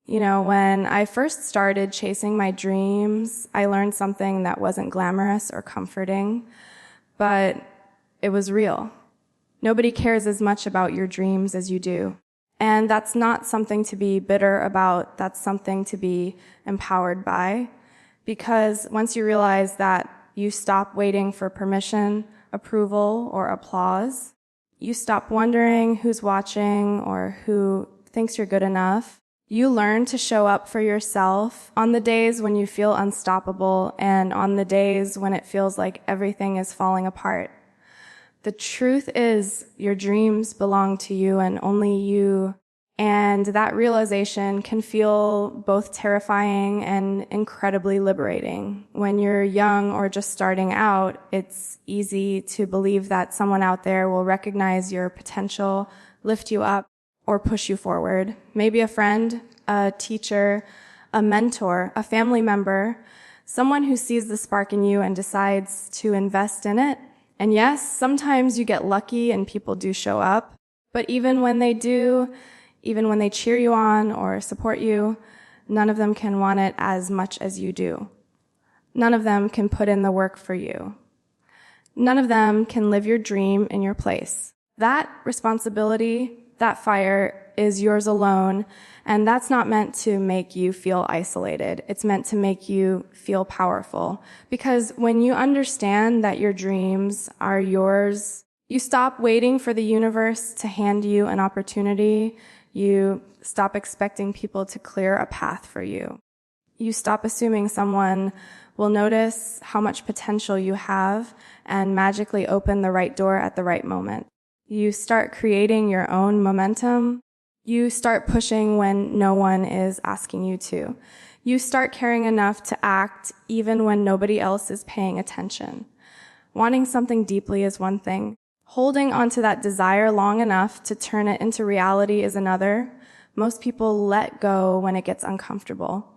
When I first started chasing my dreams, I learned something that wasn't glamorous or comforting, but it was real. Nobody cares as much about your dreams as you do. And that's not something to be bitter about. That's something to be empowered by. Because once you realize that you stop waiting for permission, approval, or applause, you stop wondering who's watching or who thinks you're good enough. You learn to show up for yourself on the days when you feel unstoppable and on the days when it feels like everything is falling apart. The truth is, your dreams belong to you and only you. And that realization can feel both terrifying and incredibly liberating. When you're young or just starting out, it's easy to believe that someone out there will recognize your potential, lift you up, or push you forward. Maybe a friend, a teacher, a mentor, a family member, someone who sees the spark in you and decides to invest in it. And yes, sometimes you get lucky and people do show up, but even when they do, even when they cheer you on or support you, none of them can want it as much as you do. None of them can put in the work for you. None of them can live your dream in your place. That responsibility, that fire, is yours alone, and that's not meant to make you feel isolated. It's meant to make you feel powerful. Because when you understand that your dreams are yours, you stop waiting for the universe to hand you an opportunity. You stop expecting people to clear a path for you. You stop assuming someone will notice how much potential you have and magically open the right door at the right moment. You start creating your own momentum. You start pushing when no one is asking you to. You start caring enough to act even when nobody else is paying attention. Wanting something deeply is one thing. Holding onto that desire long enough to turn it into reality is another. Most people let go when it gets uncomfortable,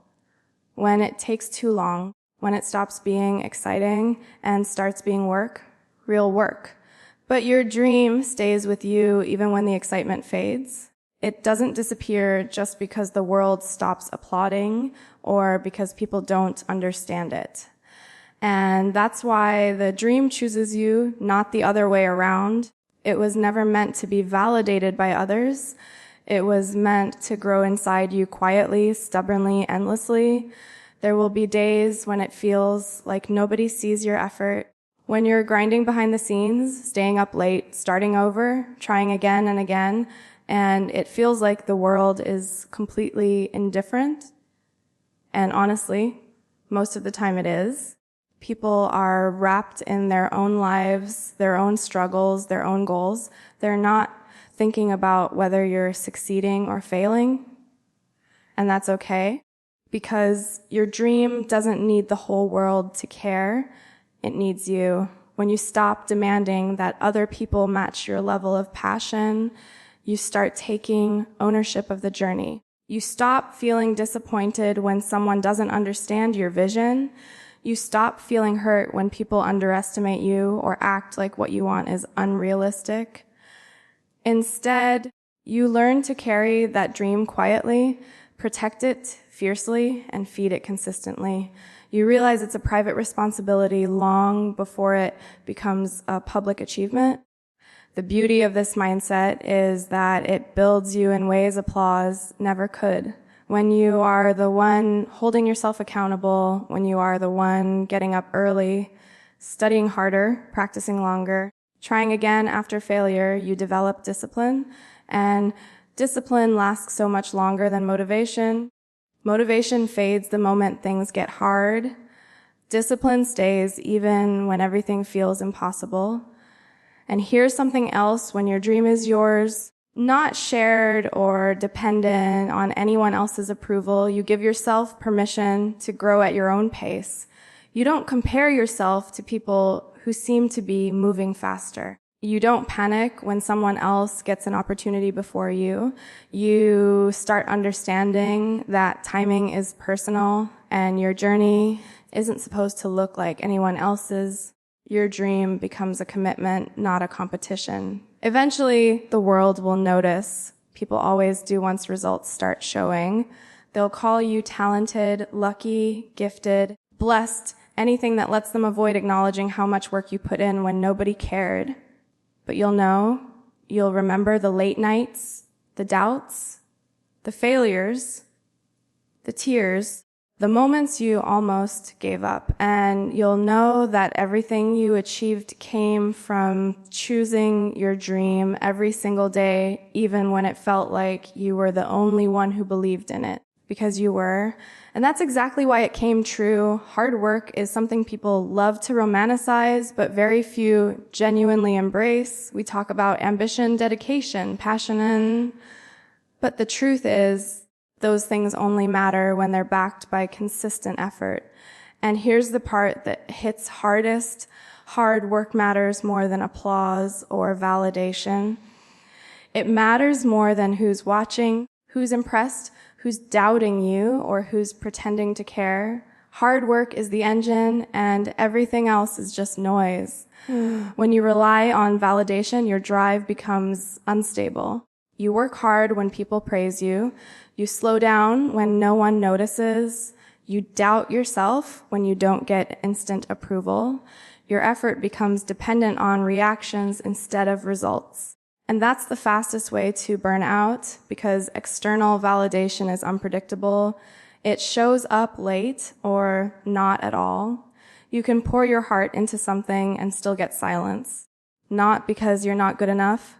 when it takes too long, when it stops being exciting and starts being work, real work. But your dream stays with you even when the excitement fades. It doesn't disappear just because the world stops applauding or because people don't understand it. And that's why the dream chooses you, not the other way around. It was never meant to be validated by others. It was meant to grow inside you quietly, stubbornly, endlessly. There will be days when it feels like nobody sees your effort, when you're grinding behind the scenes, staying up late, starting over, trying again and again, and it feels like the world is completely indifferent. And honestly, most of the time it is. People are wrapped in their own lives, their own struggles, their own goals. They're not thinking about whether you're succeeding or failing. And that's okay, because your dream doesn't need the whole world to care. It needs you. When you stop demanding that other people match your level of passion, you start taking ownership of the journey. You stop feeling disappointed when someone doesn't understand your vision. You stop feeling hurt when people underestimate you or act like what you want is unrealistic. Instead, you learn to carry that dream quietly, protect it fiercely, and feed it consistently. You realize it's a private responsibility long before it becomes a public achievement. The beauty of this mindset is that it builds you in ways applause never could. When you are the one holding yourself accountable, when you are the one getting up early, studying harder, practicing longer, trying again after failure, you develop discipline. And discipline lasts so much longer than motivation. Motivation fades the moment things get hard. Discipline stays even when everything feels impossible. And here's something else: when your dream is yours, not shared or dependent on anyone else's approval, you give yourself permission to grow at your own pace. You don't compare yourself to people who seem to be moving faster. You don't panic when someone else gets an opportunity before you. You start understanding that timing is personal and your journey isn't supposed to look like anyone else's. Your dream becomes a commitment, not a competition. Eventually, the world will notice. People always do once results start showing. They'll call you talented, lucky, gifted, blessed, anything that lets them avoid acknowledging how much work you put in when nobody cared. But you'll remember the late nights, the doubts, the failures, the tears, the moments you almost gave up, and you'll know that everything you achieved came from choosing your dream every single day, even when it felt like you were the only one who believed in it, because you were. And that's exactly why it came true. Hard work is something people love to romanticize, but very few genuinely embrace. We talk about ambition, dedication, passion, but the truth is, those things only matter when they're backed by consistent effort. And here's the part that hits hardest. Hard work matters more than applause or validation. It matters more than who's watching, who's impressed, who's doubting you, or who's pretending to care. Hard work is the engine, and everything else is just noise. When you rely on validation, your drive becomes unstable. You work hard when people praise you. You slow down when no one notices. You doubt yourself when you don't get instant approval. Your effort becomes dependent on reactions instead of results. And that's the fastest way to burn out, because external validation is unpredictable. It shows up late or not at all. You can pour your heart into something and still get silence. Not because you're not good enough,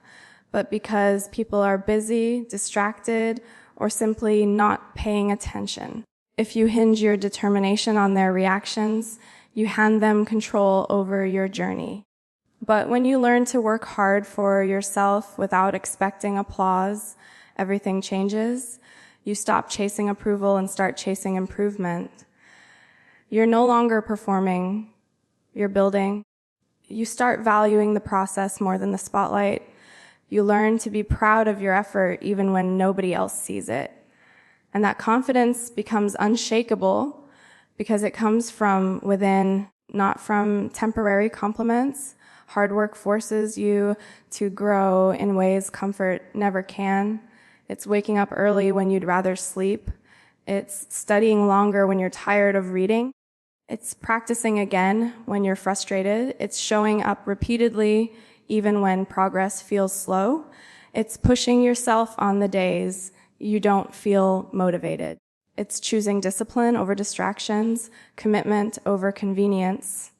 but because people are busy, distracted, or simply not paying attention. If you hinge your determination on their reactions, you hand them control over your journey. But when you learn to work hard for yourself without expecting applause, everything changes. You stop chasing approval and start chasing improvement. You're no longer performing, you're building. You start valuing the process more than the spotlight. You learn to be proud of your effort even when nobody else sees it. And that confidence becomes unshakable because it comes from within, not from temporary compliments. Hard work forces you to grow in ways comfort never can. It's waking up early when you'd rather sleep. It's studying longer when you're tired of reading. It's practicing again when you're frustrated. It's showing up repeatedly even when progress feels slow. It's pushing yourself on the days you don't feel motivated. It's choosing discipline over distractions, commitment over convenience.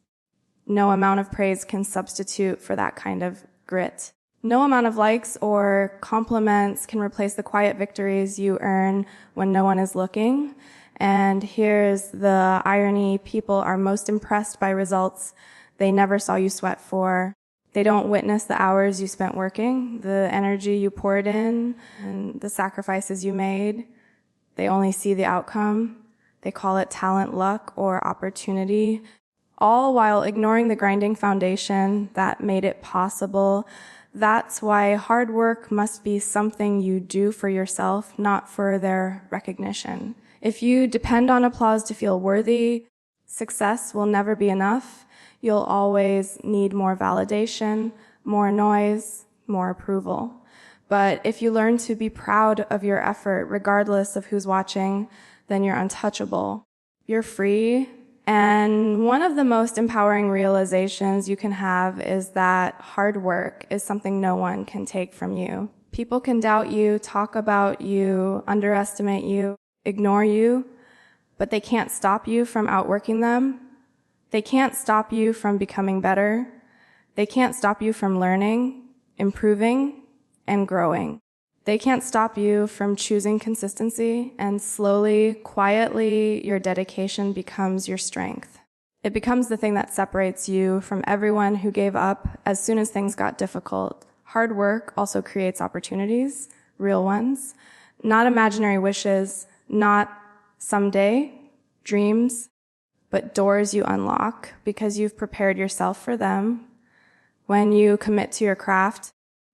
No amount of praise can substitute for that kind of grit. No amount of likes or compliments can replace the quiet victories you earn when no one is looking. And here's the irony: people are most impressed by results they never saw you sweat for. They don't witness the hours you spent working, the energy you poured in, and the sacrifices you made. They only see the outcome. They call it talent, luck, or opportunity, all while ignoring the grinding foundation that made it possible. That's why hard work must be something you do for yourself, not for their recognition. If you depend on applause to feel worthy, success will never be enough. You'll always need more validation, more noise, more approval. But if you learn to be proud of your effort, regardless of who's watching, then you're untouchable. You're free. And one of the most empowering realizations you can have is that hard work is something no one can take from you. People can doubt you, talk about you, underestimate you, ignore you, but they can't stop you from outworking them. They can't stop you from becoming better. They can't stop you from learning, improving, and growing. They can't stop you from choosing consistency, and slowly, quietly, your dedication becomes your strength. It becomes the thing that separates you from everyone who gave up as soon as things got difficult. Hard work also creates opportunities, real ones, not imaginary wishes, not someday, dreams, but doors you unlock because you've prepared yourself for them. When you commit to your craft,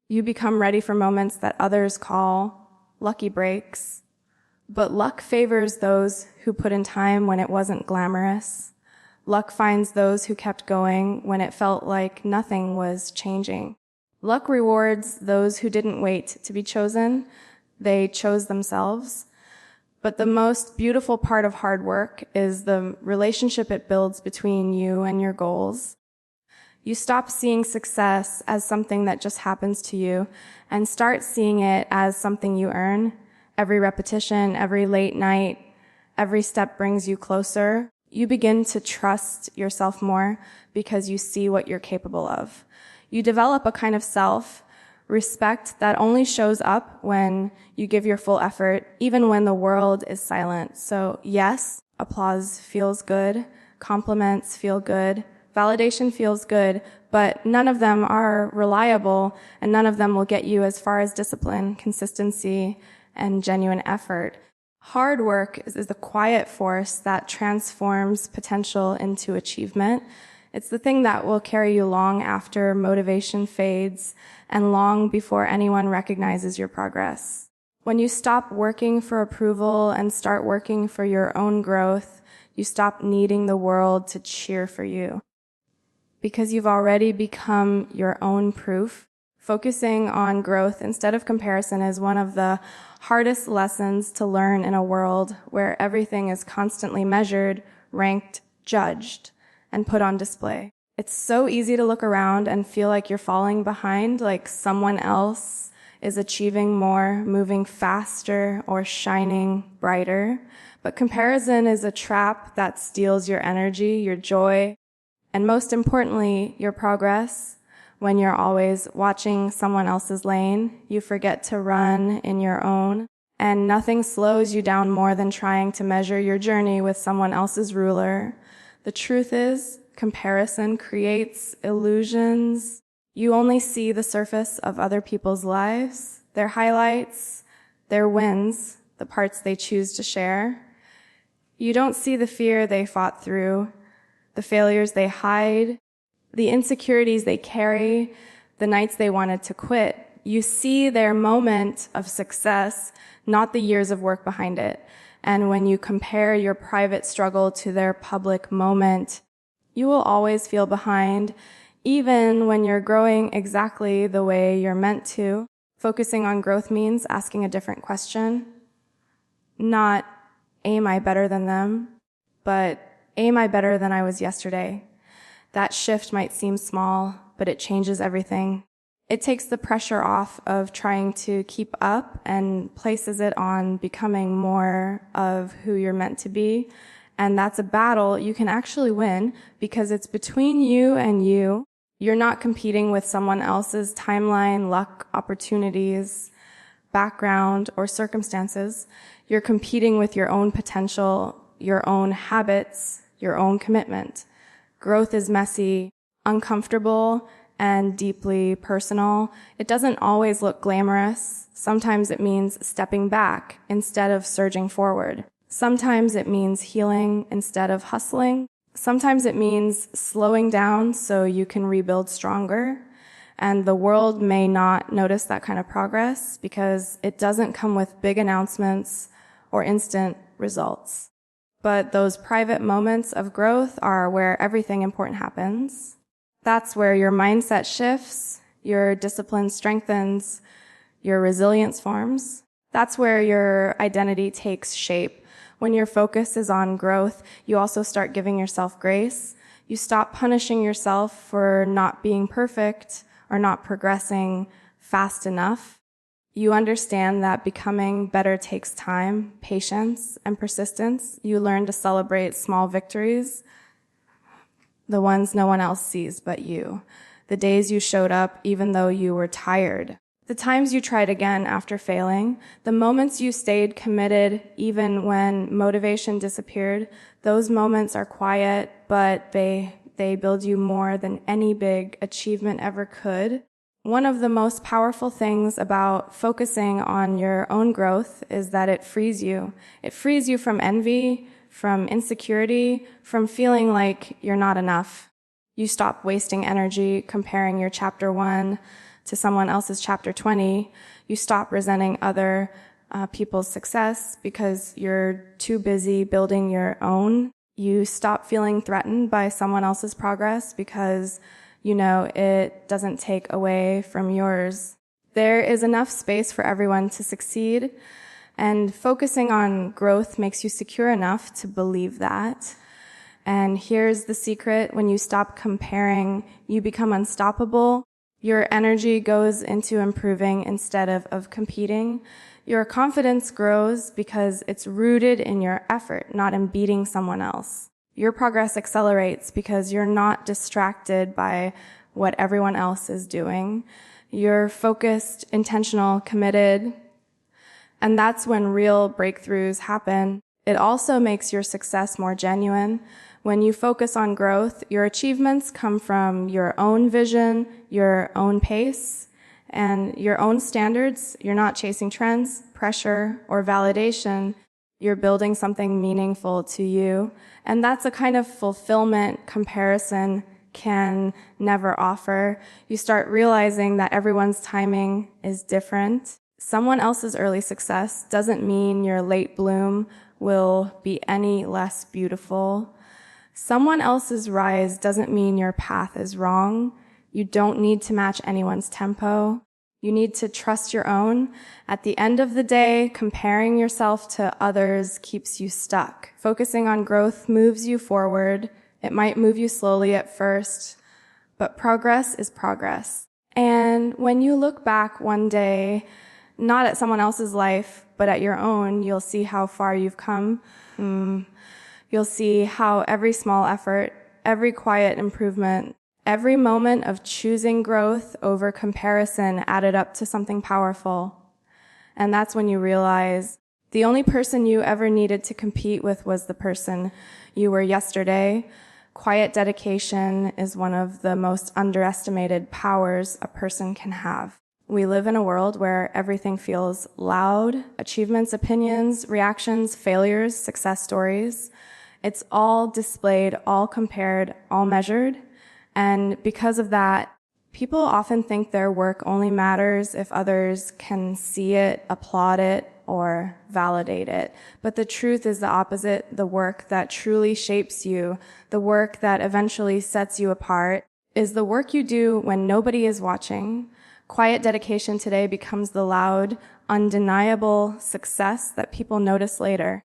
you become ready for moments that others call lucky breaks. But luck favors those who put in time when it wasn't glamorous. Luck finds those who kept going when it felt like nothing was changing. Luck rewards those who didn't wait to be chosen. They chose themselves. But the most beautiful part of hard work is the relationship it builds between you and your goals. You stop seeing success as something that just happens to you and start seeing it as something you earn. Every repetition, every late night, every step brings you closer. You begin to trust yourself more because you see what you're capable of. You develop a kind of self-respect that only shows up when you give your full effort, even when the world is silent. So yes, applause feels good, compliments feel good, validation feels good, but none of them are reliable, and none of them will get you as far as discipline, consistency, and genuine effort. Hard work is the quiet force that transforms potential into achievement. It's the thing that will carry you long after motivation fades and long before anyone recognizes your progress. When you stop working for approval and start working for your own growth, you stop needing the world to cheer for you. Because you've already become your own proof, focusing on growth instead of comparison is one of the hardest lessons to learn in a world where everything is constantly measured, ranked, judged, and put on display. It's so easy to look around and feel like you're falling behind, like someone else is achieving more, moving faster, or shining brighter. But comparison is a trap that steals your energy, your joy, and most importantly, your progress. When you're always watching someone else's lane, you forget to run in your own, and nothing slows you down more than trying to measure your journey with someone else's ruler. The truth is, comparison creates illusions. You only see the surface of other people's lives, their highlights, their wins, the parts they choose to share. You don't see the fear they fought through, the failures they hide, the insecurities they carry, the nights they wanted to quit. You see their moment of success, not the years of work behind it. And when you compare your private struggle to their public moment, you will always feel behind, even when you're growing exactly the way you're meant to. Focusing on growth means asking a different question. Not, am I better than them? But, am I better than I was yesterday? That shift might seem small, but it changes everything. It takes the pressure off of trying to keep up and places it on becoming more of who you're meant to be. And that's a battle you can actually win because it's between you and you. You're not competing with someone else's timeline, luck, opportunities, background, or circumstances. You're competing with your own potential, your own habits, your own commitment. Growth is messy, uncomfortable, and deeply personal. It doesn't always look glamorous. Sometimes it means stepping back instead of surging forward. Sometimes it means healing instead of hustling. Sometimes it means slowing down so you can rebuild stronger. And the world may not notice that kind of progress because it doesn't come with big announcements or instant results. But those private moments of growth are where everything important happens. That's where your mindset shifts, your discipline strengthens, your resilience forms. That's where your identity takes shape. When your focus is on growth, you also start giving yourself grace. You stop punishing yourself for not being perfect or not progressing fast enough. You understand that becoming better takes time, patience, and persistence. You learn to celebrate small victories, the ones no one else sees but you. The days you showed up even though you were tired. The times you tried again after failing. The moments you stayed committed even when motivation disappeared. Those moments are quiet, but they build you more than any big achievement ever could. One of the most powerful things about focusing on your own growth is that it frees you. It frees you from envy, from insecurity, from feeling like you're not enough. You stop wasting energy comparing your chapter 1 to someone else's chapter 20. You stop resenting other people's success because you're too busy building your own. You stop feeling threatened by someone else's progress because you know it doesn't take away from yours. There is enough space for everyone to succeed, And focusing on growth makes you secure enough to believe that. And here's the secret: when you stop comparing, you become unstoppable. Your energy goes into improving instead of competing. Your confidence grows because it's rooted in your effort, not in beating someone else. Your progress accelerates because you're not distracted by what everyone else is doing. You're focused, intentional, committed, and that's when real breakthroughs happen. It also makes your success more genuine. When you focus on growth, your achievements come from your own vision, your own pace, and your own standards. You're not chasing trends, pressure, or validation. You're building something meaningful to you. And that's a kind of fulfillment comparison can never offer. You start realizing that everyone's timing is different. Someone else's early success doesn't mean your late bloom will be any less beautiful. Someone else's rise doesn't mean your path is wrong. You don't need to match anyone's tempo. You need to trust your own. At the end of the day, comparing yourself to others keeps you stuck. Focusing on growth moves you forward. It might move you slowly at first, but progress is progress. And when you look back one day, not at someone else's life, but at your own, you'll see how far you've come. You'll see how every small effort, every quiet improvement, every moment of choosing growth over comparison added up to something powerful. And that's when you realize the only person you ever needed to compete with was the person you were yesterday. Quiet dedication is one of the most underestimated powers a person can have. We live in a world where everything feels loud: achievements, opinions, reactions, failures, success stories. It's all displayed, all compared, all measured. And because of that, people often think their work only matters if others can see it, applaud it, or validate it. But the truth is the opposite. The work that truly shapes you, the work that eventually sets you apart, is the work you do when nobody is watching. Quiet dedication today becomes the loud, undeniable success that people notice later.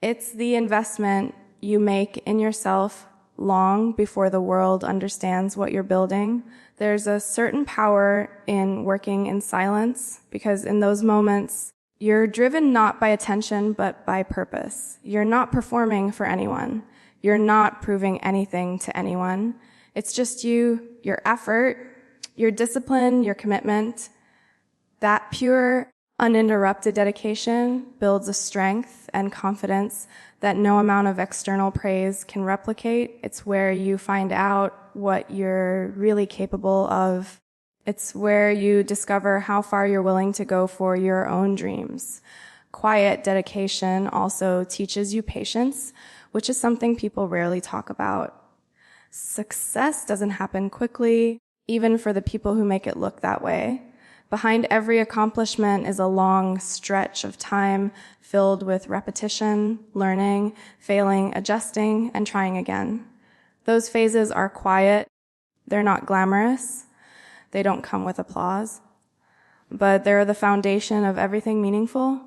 It's the investment you make in yourself long before the world understands what you're building. There's a certain power in working in silence, because in those moments, you're driven not by attention, but by purpose. You're not performing for anyone. You're not proving anything to anyone. It's just you, your effort, your discipline, your commitment. That pure, uninterrupted dedication builds a strength and confidence that no amount of external praise can replicate. It's where you find out what you're really capable of. It's where you discover how far you're willing to go for your own dreams. Quiet dedication also teaches you patience, which is something people rarely talk about. Success doesn't happen quickly, even for the people who make it look that way. Behind every accomplishment is a long stretch of time filled with repetition, learning, failing, adjusting, and trying again. Those phases are quiet. They're not glamorous. They don't come with applause. But they're the foundation of everything meaningful.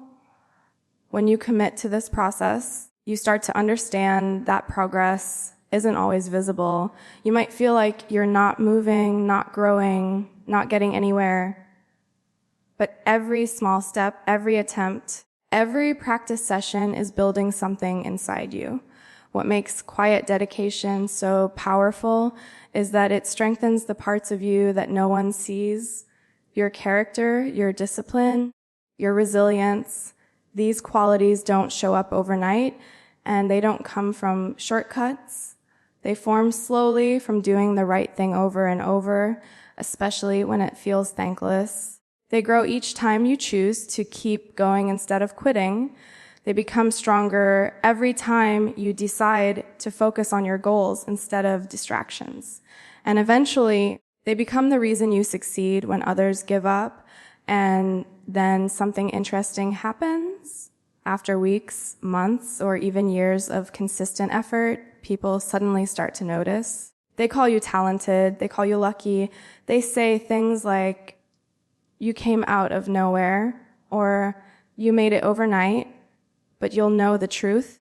When you commit to this process, you start to understand that progress isn't always visible. You might feel like you're not moving, not growing, not getting anywhere. But every small step, every attempt, every practice session is building something inside you. What makes quiet dedication so powerful is that it strengthens the parts of you that no one sees. Your character, your discipline, your resilience. These qualities don't show up overnight, and they don't come from shortcuts. They form slowly from doing the right thing over and over, especially when it feels thankless. They grow each time you choose to keep going instead of quitting. They become stronger every time you decide to focus on your goals instead of distractions. And eventually, they become the reason you succeed when others give up, and then something interesting happens. After weeks, months, or even years of consistent effort, people suddenly start to notice. They call you talented, they call you lucky. They say things like, "You came out of nowhere," or You made it overnight, but you'll know the truth.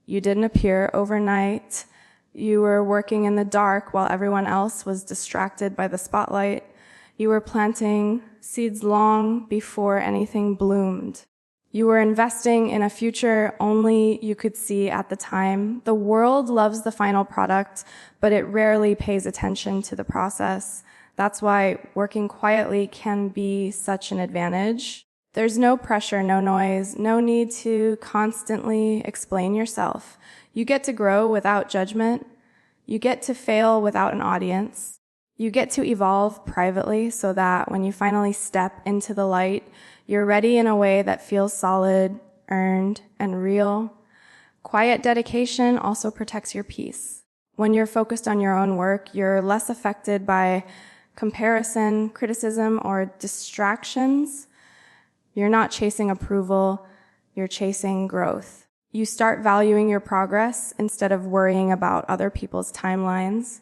You didn't appear overnight. You were working in the dark while everyone else was distracted by the spotlight. You were planting seeds long before anything bloomed. You were investing in a future only you could see at the time. The world loves the final product, but it rarely pays attention to the process. That's why working quietly can be such an advantage. There's no pressure, no noise, no need to constantly explain yourself. You get to grow without judgment. You get to fail without an audience. You get to evolve privately so that when you finally step into the light, you're ready in a way that feels solid, earned, and real. Quiet dedication also protects your peace. When you're focused on your own work, you're less affected by comparison, criticism, or distractions. You're not chasing approval, you're chasing growth. You start valuing your progress instead of worrying about other people's timelines.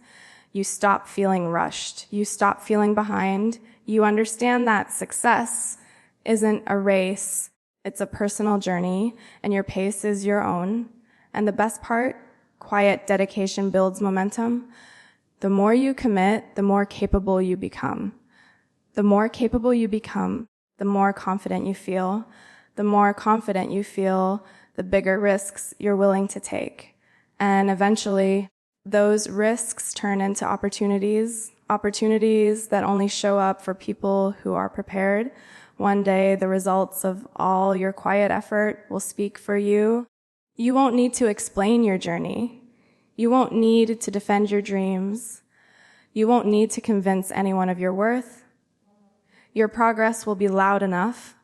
You stop feeling rushed. You stop feeling behind. You understand that success isn't a race, it's a personal journey, and your pace is your own. And the best part, quiet dedication builds momentum. The more you commit, the more capable you become. The more capable you become, the more confident you feel. The more confident you feel, the bigger risks you're willing to take. And eventually, those risks turn into opportunities that only show up for people who are prepared. One day, the results of all your quiet effort will speak for you. You won't need to explain your journey. You won't need to defend your dreams. You won't need to convince anyone of your worth. Your progress will be loud enough.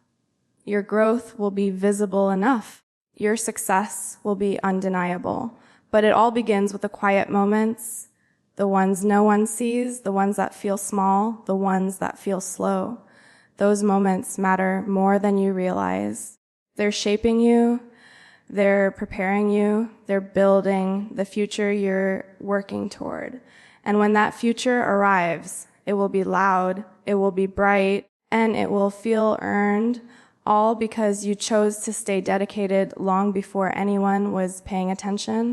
Your growth will be visible enough. Your success will be undeniable. But it all begins with the quiet moments, the ones no one sees, the ones that feel small, the ones that feel slow. Those moments matter more than you realize. They're shaping you. They're preparing you. They're building the future you're working toward. And when that future arrives, it will be loud, it will be bright, and it will feel earned, all because you chose to stay dedicated long before anyone was paying attention.